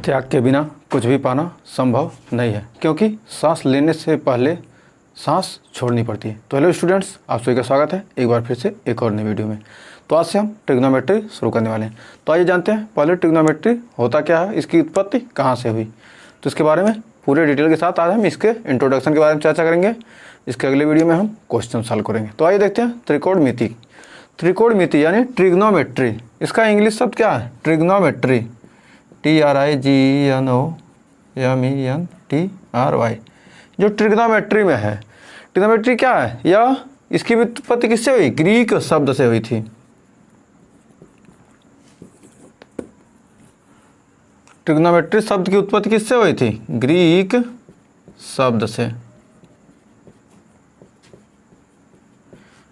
त्याग के बिना कुछ भी पाना संभव नहीं है, क्योंकि सांस लेने से पहले सांस छोड़नी पड़ती है। तो हेलो स्टूडेंट्स, आप सभी का स्वागत है एक बार फिर से एक और नई वीडियो में। तो आज से हम ट्रिग्नोमेट्री शुरू करने वाले हैं। तो आइए जानते हैं पहले ट्रिग्नोमेट्री होता क्या है, इसकी उत्पत्ति कहाँ से हुई। तो इसके बारे में पूरे डिटेल के साथ आज हम इसके इंट्रोडक्शन के बारे में चर्चा करेंगे। इसके अगले वीडियो में हम क्वेश्चन सॉल्व करेंगे। तो आइए देखते हैं त्रिकोणमिति। त्रिकोणमिति यानी ट्रिग्नोमेट्री, इसका इंग्लिश शब्द क्या है? Trigonometry, TRIGNOMETRY। जो ट्रिग्नोमेट्री में है, ट्रिग्नोमेट्री क्या है? यह इसकी उत्पत्ति किससे हुई? ग्रीक शब्द से हुई थी। ट्रिग्नोमेट्री शब्द की उत्पत्ति किससे हुई थी? ग्रीक शब्द से,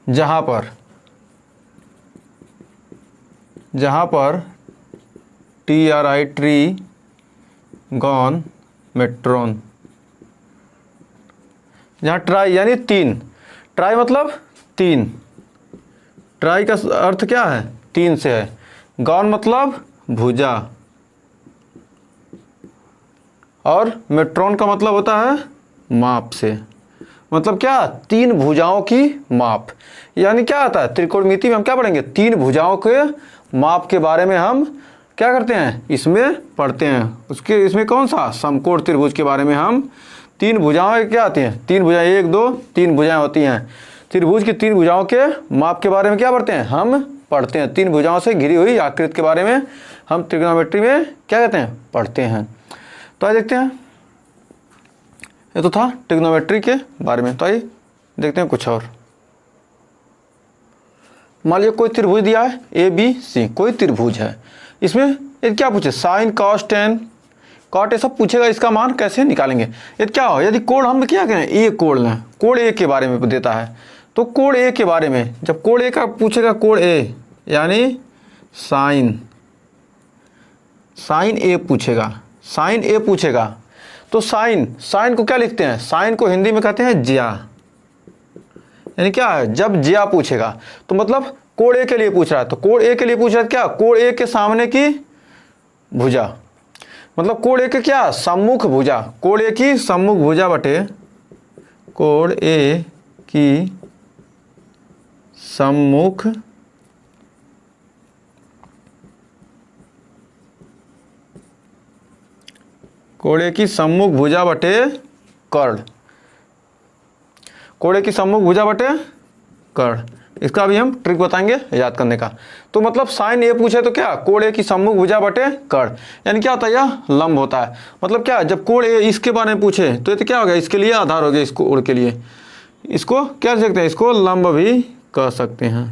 जहां पर ट्रिगोनोमेट्रॉन, जहाँ ट्राई यानी तीन, ट्राई मतलब तीन, ट्राई का अर्थ क्या है? तीन से है। गॉन मतलब भुजा, और मेट्रॉन का मतलब होता है माप से। मतलब क्या? तीन भुजाओं की माप। यानी क्या आता है? त्रिकोणमिति में हम क्या पढ़ेंगे? तीन भुजाओं के माप के बारे में हम क्या करते हैं? इसमें पढ़ते हैं। उसके इसमें कौन सा? समकोण त्रिभुज के बारे में हम तीन भुजाएं क्या आती हैं? तीन भुजाएं, एक दो तीन भुजाएं होती हैं। त्रिभुज की तीन भुजाओं के माप के बारे में क्या पढ़ते हैं? हम पढ़ते हैं। तीन भुजाओं से घिरी हुई आकृति के बारे में हम त्रिकोणमिति में क्या कहते हैं? पढ़ते हैं। तो आइए देखते हैं, ये तो था ट्रिग्नोमेट्री के बारे में। तो आइए देखते हैं कुछ और। मान लीजिए कोई त्रिभुज दिया है ABC, कोई त्रिभुज है। इसमें ये क्या पूछे? साइन, कॉस, टेन, कॉट, ये सब पूछेगा। इसका मान कैसे निकालेंगे? ये क्या हो? यदि कोण हम क्या करें? ए कोण लें, कोण ए के बारे में देता है। तो कोण ए के बारे में जब कोण ए का पूछेगा, कोण ए यानी साइन, साइन ए पूछेगा, साइन ए पूछेगा। तो साइन, साइन को क्या लिखते हैं? साइन को हिंदी में कहते हैं ज्या। यानी क्या है? जब ज्या पूछेगा तो मतलब कोण ए के लिए पूछ रहा है। तो कोण ए के लिए पूछ रहा है क्या? कोण ए के सामने की भुजा, मतलब कोण ए के क्या? सम्मुख भुजा। कोण ए की सम्मुख भुजा बटे कोण ए की सम्मुख कोण की सम्मुख भुजा बटे कर्ण, कोण की सम्मुख भुजा बटे कर्ण। इसका भी हम ट्रिक बताएंगे याद करने का। तो मतलब साइन ए पूछे तो क्या? कोण की सम्मुख भुजा बटे कर्ण, यानी क्या होता है? यह लंब होता है। मतलब क्या? जब कोण ए इसके बारे में पूछे तो ये तो क्या हो गया? इसके लिए आधार हो गया। इसको कोण के लिए इसको क्या कह सकते हैं? इसको लंब भी कह सकते हैं।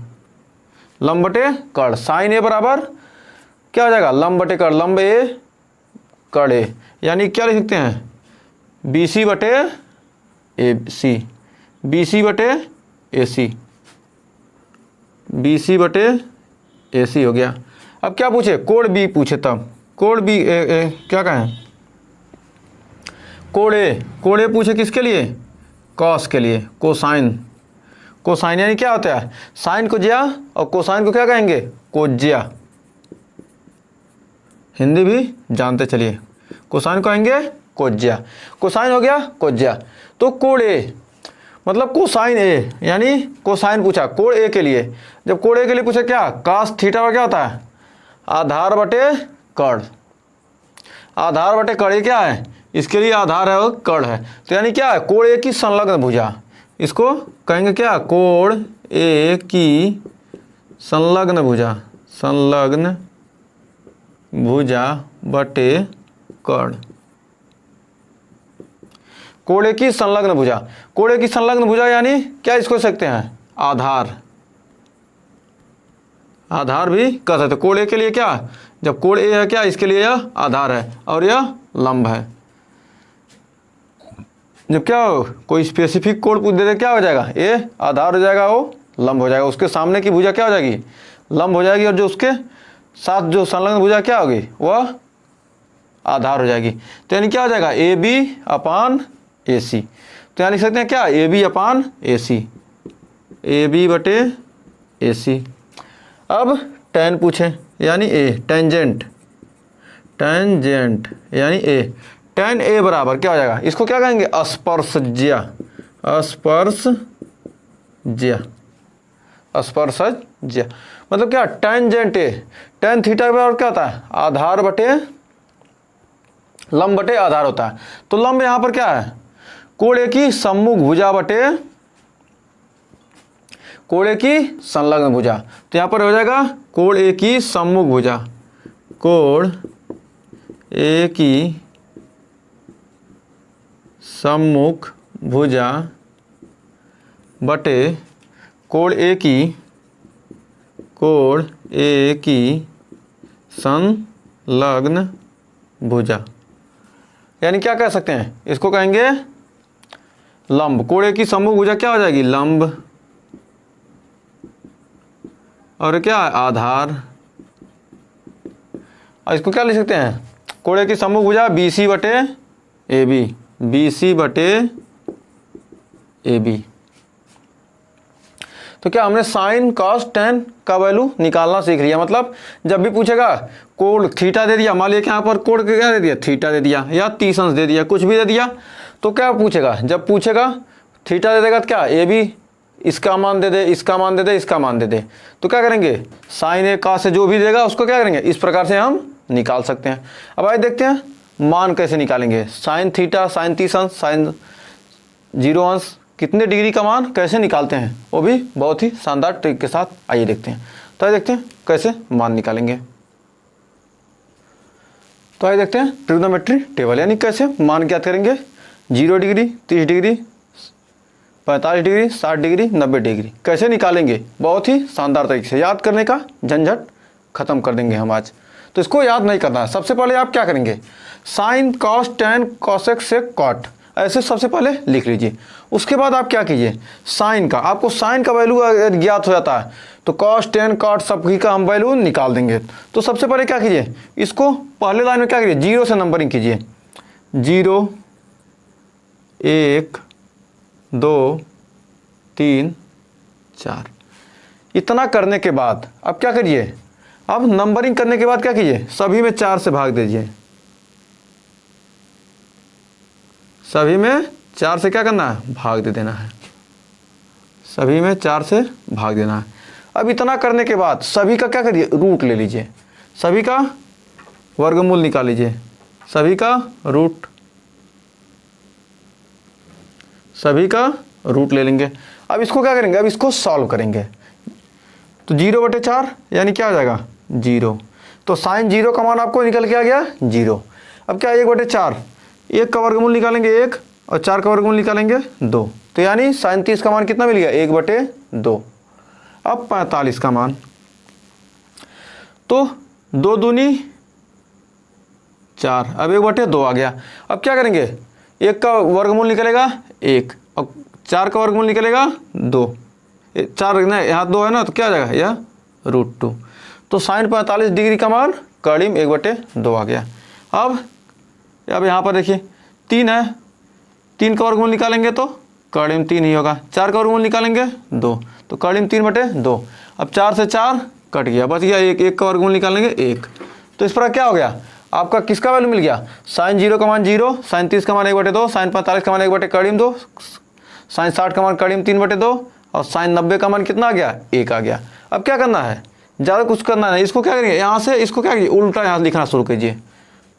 लंब बटे कर्ण, साइन ए बराबर क्या हो जाएगा? लंब बटे कर्ण, लंब ए कर्ण ए, यानी क्या लिख सकते हैं? BC बटे AC, BC बटे AC, BC बटे AC हो गया। अब क्या पूछे? कोण B पूछे, तब कोण B क्या कहें? कोण A, कोण A पूछे किसके लिए? कॉस के लिए। कोसाइन, कोसाइन यानी क्या होता है? साइन को ज्या और कोसाइन को क्या कहेंगे? कोज्या। हिंदी भी जानते चलिए। कोसाइन को कहेंगे कोज्या। कोसाइन हो गया कोज्या। तो कोण ए मतलब कोसाइन ए, यानी कोसाइन पूछा कोण ए के लिए। जब कोण ए के लिए पूछा क्या? कास थीटा का क्या होता है? आधार बटे कर्ण, आधार बटे कर्ण क्या है? इसके लिए आधार है और कर्ण है। तो यानी क्या है? कोण ए की संलग्न भुजा, इसको कहेंगे क्या? कोण ए की संलग्न भुजा, संलग्न भुजा बटे कर्ण। कोण ए की संलग्न भुजा, कोण ए की संलग्न भुजा यानी क्या? इसको सकते हैं आधार, आधार भी कह सकते। कोण ए के लिए क्या? जब कोण ए है क्या? इसके लिए यह आधार है और यह लंब है। जब क्या हो? कोई स्पेसिफिक कोण पूछ देते क्या हो जाएगा? ए आधार हो जाएगा, वो लंब हो जाएगा। उसके सामने की भुजा क्या हो जाएगी? लंब हो जाएगी, और जो उसके साथ जो संलग्न भुजा क्या होगी? वह आधार हो जाएगी। तो यानी क्या हो जाएगा? AB अपान AC। तो यहाँ लिख सकते हैं क्या? AB अपान AC, AB बटे AC। अब टेन पूछे यानी ए टेंजेंट, टेंजेंट यानी ए, टेन ए बराबर क्या हो जाएगा, इसको क्या कहेंगे, स्पर्शज्या, स्पर्शज्या, स्पर्शज्या मतलब क्या, टेंजेंट ए, टेन थीटा के बराबर क्या होता है, आधार बटे लंब बटे आधार होता है। तो लंब यहां पर क्या है, कोण की सम्मुख भुजा बटे कोण की संलग्न भुजा। तो यहां पर हो जाएगा कोण ए की सम्मुख भुजा, कोण ए की सम्मुख भुजा बटे कोण ए की संलग्न भुजा, यानी क्या कह सकते हैं, इसको कहेंगे लंब। कोण ए की सम्मुख भुजा क्या हो जाएगी, लंब, और क्या आधार। और इसको क्या लिख सकते हैं, कोण ए की सम्मुख भुजा BC बटे AB, BC बटे AB। तो क्या हमने साइन कॉस टेन का वैल्यू निकालना सीख लिया। मतलब जब भी पूछेगा कोण थीटा दे दिया, मान लिया कि यहाँ पर कोण क्या दे दिया, थीटा दे दिया या 30 अंश दे दिया, कुछ भी दे दिया, तो क्या पूछेगा, जब पूछेगा थीटा दे देगा तो क्या ए बी इसका मान दे दे, इसका मान दे दे, इसका मान दे दे, तो क्या करेंगे साइन ए का से जो भी देगा उसको क्या करेंगे, इस प्रकार से हम निकाल सकते हैं। अब आइए देखते हैं मान कैसे निकालेंगे, साइन थीटा, साइन 30 अंश, साइन 0 अंश, कितने डिग्री का मान कैसे निकालते हैं, वो भी बहुत ही शानदार ट्रिक के साथ आइए देखते हैं। तो आइए देखते हैं कैसे मान निकालेंगे। तो आइए देखते हैं ट्रिग्नोमेट्री टेबल, यानी कैसे मान ज्ञात करेंगे। 0 degree, 30 degree, 45 degree, 60 degree, 90 degree कैसे निकालेंगे, बहुत ही शानदार तरीके से। याद करने का झंझट खत्म कर देंगे हम आज। तो इसको याद नहीं करना है। सबसे पहले आप क्या करेंगे, sine cos tan cosec sec cot ऐसे सबसे पहले लिख लीजिए। उसके बाद आप क्या कीजिए, साइन का, आपको साइन का वैल्यू ज्ञात हो जाता है तो कॉस टेन कॉट सबकी का हम वैल्यू निकाल देंगे। तो सबसे पहले क्या कीजिए, इसको पहले लाइन में क्या कीजिए, 0 से नंबरिंग कीजिए, 0 1 2 3 4। इतना करने के बाद अब क्या करिए, अब नंबरिंग करने के बाद क्या कीजिए, सभी में 4 से भाग दीजिए, सभी में 4 से क्या करना है, भाग दे देना है, सभी में 4 से भाग देना है। अब इतना करने के बाद सभी का क्या करिए, रूट ले लीजिए, सभी का वर्गमूल निकाल लीजिए, सभी का रूट, सभी का रूट ले लेंगे। अब इसको क्या करेंगे, अब इसको सॉल्व करेंगे। तो 0/4 यानी क्या हो जाएगा 0। तो साइन 0 का मान आपको निकल के आ गया 0। अब क्या 1/4, 1 का वर्गमूल निकालेंगे 1 और 4 का वर्गमूल निकालेंगे 2। तो यानी साइन 30 का मान कितना मिल गया 1/2। अब 45 का मान, तो 2 दूनी 4, अब 1/2 आ गया। अब क्या करेंगे, 1 का वर्गमूल निकलेगा 1 और 4 का वर्गमूल निकलेगा 2, 4 नहीं यहाँ 2 है ना, तो क्या आ जाएगा यह √2। तो साइन 45 डिग्री का मान करीब 1/2 आ गया। अब यहाँ पर देखिए 3 है, 3 का वर्गमूल निकालेंगे तो करीब 3 ही होगा, 4 का वर्गमूल निकालेंगे 2, तो करीब 3/2। अब 4 से 4 कट गया, बच गया 1, 1 का वर्गमूल निकालेंगे 1। तो इस पर क्या हो गया, आपका किसका वैल्यू मिल गया, साइन 0 का मान 0, साइन 30 का मान 1/2, साइन 45 का मान 1/2, साइन 60 का मान करीब 3/2 और साइन 90 का मान कितना आ गया 1 आ गया। अब क्या करना है, ज़्यादा कुछ करना नहीं, इसको क्या करेंगे यहाँ से, इसको क्या कीजिए उल्टा यहाँ लिखना शुरू कीजिए,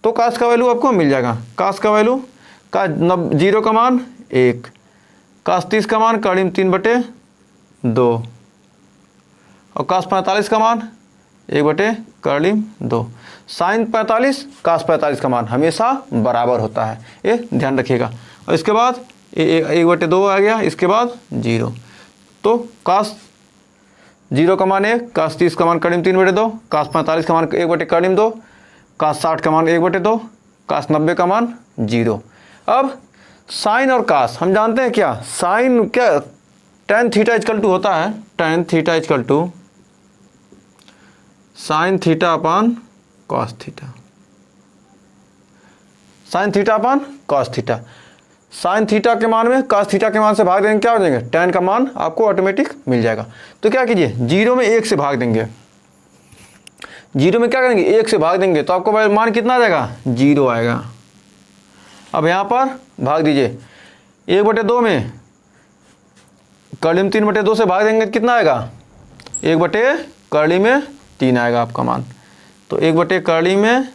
तो कास का वैल्यू आपको मिल जाएगा। कास का वैल्यू का 0 का मान 1, कास 30 का मान करीब 3/2 और कास 45 का मान 1/2। साइन 45 कास 45 का मान हमेशा बराबर होता है, ये ध्यान रखिएगा। और इसके बाद 1/2 आ गया, इसके बाद 0, तो कास 0 का मान 1, कास 30 का मान करीब 3/2, कास 45 का मान 1/2, कास 60 का मान 1/2, कास 90 का मान 0। अब साइन और कास हम जानते हैं क्या, साइन क्या tan थीटा इक्वल टू होता है, tan theta equal to sine theta upon cos theta, sine theta upon cos theta. Sine theta के मान में कॉस थीटा के मान से भाग देंगे, क्या हो जाएंगे, tan का मान आपको ऑटोमेटिक मिल जाएगा। तो क्या कीजिए 0 में 1 से भाग देंगे, जीरो में क्या करेंगे, 1 से भाग देंगे तो आपको मान कितना आ जाएगा, 0 आएगा। अब यहाँ पर भाग दीजिए, 1/2 में कर्ली में 3/2 से भाग देंगे तो कितना आएगा, 1/कर्ली में 3 आएगा आपका मान। तो 1/कर्ली में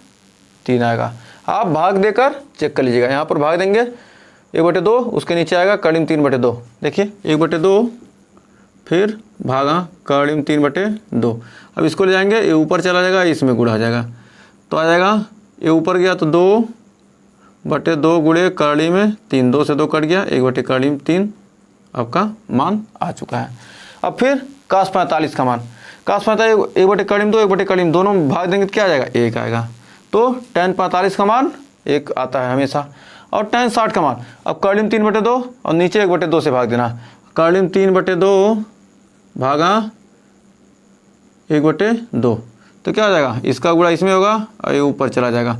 3 आएगा। आप भाग देकर चेक कर लीजिएगा, यहाँ पर भाग देंगे 1/2, उसके नीचे आएगा कर्ली में 3/2। देखिए 1/2 फिर भागा कर्ली में 3/2। अब इसको ले जाएंगे, ये ऊपर चला जाएगा, इसमें गुणा आ जाएगा तो आ जाएगा, ये ऊपर गया तो 2/2 गुणे कर्ली में 3, 2 से 2 कट गया, 1/कर्ली में 3 आपका मान आ चुका है। अब फिर cos 45 का मान, cos 45 1/कर्ली में 2, 1/कर्ली में दोनों भाग देंगे तो क्या आ जाएगा, 1 आएगा। तो tan 45 का मान 1 आता है हमेशा। और tan 60 का मान, अब कर्ली में 3/2 और नीचे 1/2 से भाग देना, कर्ली में 3/2 भागा 1/2 तो क्या हो जाएगा, इसका गुणा इसमें होगा और ये ऊपर चला जाएगा।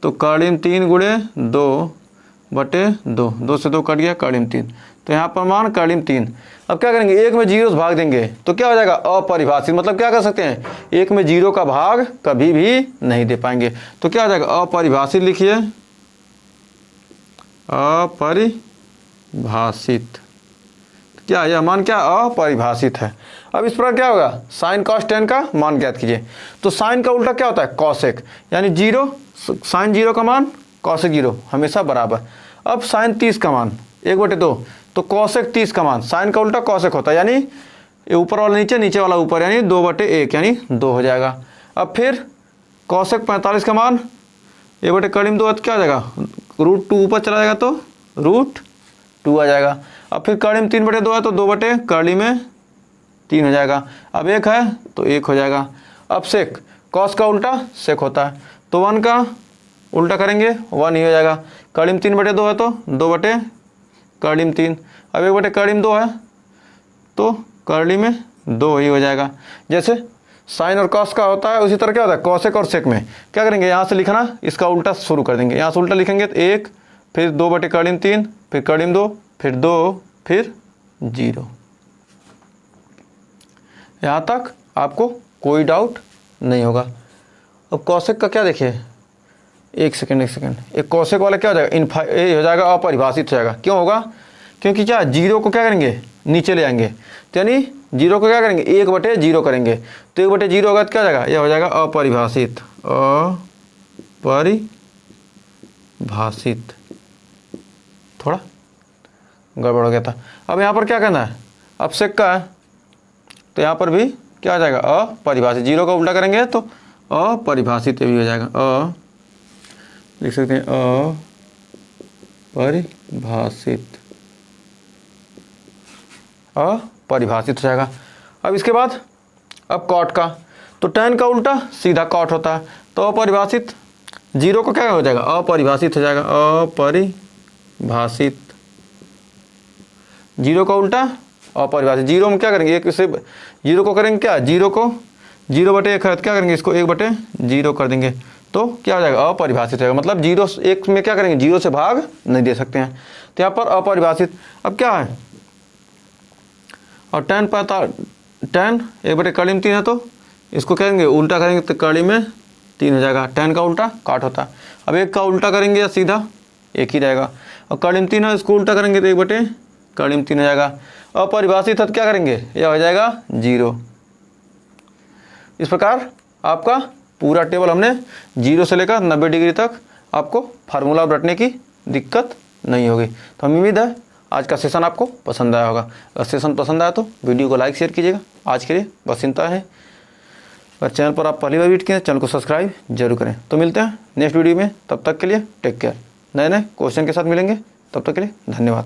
तो कर्ली में 3 गुणे 2/2, 2 से 2 कट गया, कर्ली में 3, तो यहाँ पर मान कर्ली में 3। अब क्या करेंगे, 1 में 0 से भाग देंगे तो क्या हो जाएगा, अपरिभाषित। मतलब क्या कर सकते हैं, 1 में 0 का भाग कभी भी नहीं दे पाएंगे। तो क्या हो जाएगा, अपरिभाषित लिखिए, अपरिभाषित। क्या यह मान क्या, अपरिभाषित है। अब इस प्रकार क्या होगा, साइन कॉस tan का मान ज्ञात कीजिए। तो साइन का उल्टा क्या होता है, कॉसेक, यानी 0, साइन 0 का मान कॉसेक 0 हमेशा बराबर। अब साइन 30 का मान 1/2, तो कॉसेक 30 का मान, साइन का उल्टा कॉसेक होता है, यानी ये ऊपर वाला नीचे, नीचे वाला ऊपर, यानी 2/1 यानी 2 हो जाएगा। अब फिर कॉसेक 45 का मान 1/कर्ली में 2 क्या हो जाएगा, √2 ऊपर चला जाएगा तो √2 आ जाएगा। अब फिर कर्ली में 3/2 है तो 2/कर्ली में 3 हो जाएगा। अब 1 है तो 1 हो जाएगा। अब सेक, कॉस का उल्टा सेक होता है, तो 1 का उल्टा करेंगे 1 ही हो जाएगा। कर्ली में 3/2 है तो 2/कर्ली में 3। अब 1/कर्ली में 2 है तो कर्ली में 2 ही हो जाएगा। जैसे साइन और कॉस का होता है उसी तरह क्या होता है, कॉसेक और सेक में क्या करेंगे, यहाँ से लिखना इसका उल्टा शुरू कर देंगे। यहाँ से उल्टा लिखेंगे तो 1, फिर 2/कर्ली में 3, फिर कर्ली में 2, फिर 2, फिर 0। यहाँ तक आपको कोई डाउट नहीं होगा। अब कॉसेक का क्या देखिए, एक सेकेंड, एक कॉसेक वाला क्या हो जाएगा, ये हो जाएगा अपरिभाषित हो जाएगा। क्यों होगा, क्योंकि क्या 0 को क्या करेंगे, नीचे ले आएंगे, तो यानी 0 को क्या करेंगे, 1/0 करेंगे, तो 1/0 होगा तो क्या हो जाएगा, यह हो जाएगा अपरिभाषित, अपरिभाषित। थोड़ा गड़बड़ हो गया था। अब यहाँ पर क्या करना है, अब सेक का है तो यहाँ पर भी क्या हो जाएगा, अपरिभाषित। 0 का उल्टा करेंगे तो अपरिभाषित भी हो जाएगा, लिख सकते हैं अपरिभाषित, अपरिभाषित हो जाएगा। अब इसके बाद अब कॉट का, तो tan का उल्टा सीधा कॉट होता है, तो अपरिभाषित। 0 को क्या हो जाएगा, अपरिभाषित हो जाएगा, अपरिभाषित। 0 का उल्टा अपरिभाषित। 0 में क्या करेंगे, एक से 0 को करेंगे क्या, 0 को 0/1 है तो क्या करेंगे, इसको 1/0 कर देंगे तो क्या हो जाएगा, अपरिभाषित रहेगा। मतलब 0 1 में क्या करेंगे, 0 से भाग नहीं दे सकते हैं, तो यहाँ पर अपरिभाषित। अब क्या है, और tan 1/कर्ली में 3 है तो इसको करेंगे उल्टा करेंगे तो कर्ली में 3 हो जाएगा। tan का उल्टा काट होता है। अब 1 का उल्टा करेंगे या सीधा 1 ही रहेगा, और कर्ली में 3 है इसको उल्टा करेंगे तो 1/कर्ली में 3 हो जाएगा। अपरिभाषित है तो क्या करेंगे, यह हो जाएगा 0। इस प्रकार आपका पूरा टेबल हमने 0 से लेकर 90 डिग्री तक आपको फार्मूला रटने की दिक्कत नहीं होगी। तो हमें उम्मीद है आज का सेशन आपको पसंद आया होगा। अगर सेशन पसंद आया तो वीडियो को लाइक शेयर कीजिएगा। आज के लिए बस इतना है। अगर चैनल पर आप पहली बार विजिट किए चैनल को सब्सक्राइब जरूर करें। तो मिलते हैं नेक्स्ट वीडियो में, तब तक के लिए टेक केयर। नए नए क्वेश्चन के साथ मिलेंगे, तब तक के लिए धन्यवाद।